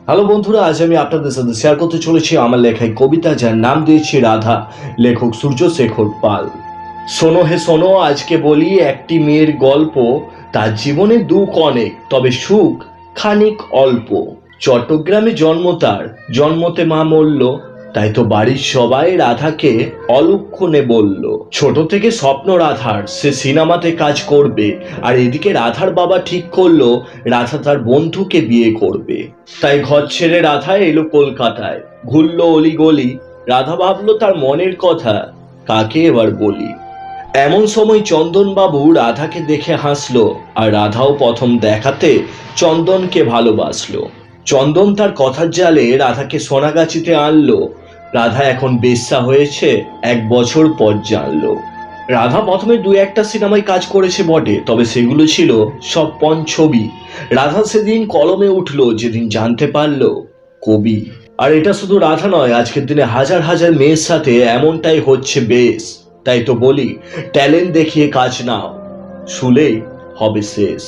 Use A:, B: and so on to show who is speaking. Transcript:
A: Hello বন্ধুরা, আজ আমি আপনাদের সাথে শেয়ার করতে চলেছি আমার লেখায় কবিতা, যার নাম দিয়েছি রাধা, লেখক সূর্য শেখর পাল। শোনো হে শোনো, আজকে বলি একটি মেয়ের গল্প। তার জীবনে দুঃখ অনেক, তবে সুখ খানিক অল্প। চট্টগ্রামে জন্ম তার, জন্মতে মা মরল, তাই তো বাড়ির সবাই রাধাকে অলক্ষণে বলল। ছোট থেকে স্বপ্ন রাধার, সে সিনেমাতে কাজ করবে। আর এদিকে রাধার বাবা ঠিক করলো রাধা তার বন্ধুকে বিয়ে করবে। তাই ঘর ছেড়ে রাধা এলো কলকাতায়, ঘুরলো অলিগলি। রাধা ভাবলো তার মনের কথা, কাকে এবার বলি। এমন সময় চন্দনবাবু রাধাকে দেখে হাসলো, আর রাধাও প্রথম দেখাতে চন্দনকে ভালোবাসলো। চন্দন তার কথার জালে রাধাকে সোনাগাছিতে আনলো। রাধা এখন বেশ্যা হয়েছে 1 বছর পর জানলো। রাধা প্রথমে দু একটা সিনেমায় কাজ করেছে বটে, তবে সেগুলো ছিল সব পণ ছবি। রাধা সেদিন কলমে উঠলো যেদিন জানতে পারলো কবি। আর এটা শুধু রাধা নয়, আজকের দিনে হাজার হাজার মেয়ের সাথে এমনটাই হচ্ছে বেশ। তাই তো বলি, ট্যালেন্ট দেখিয়ে কাজ নাও, শুলেই হবে শেষ।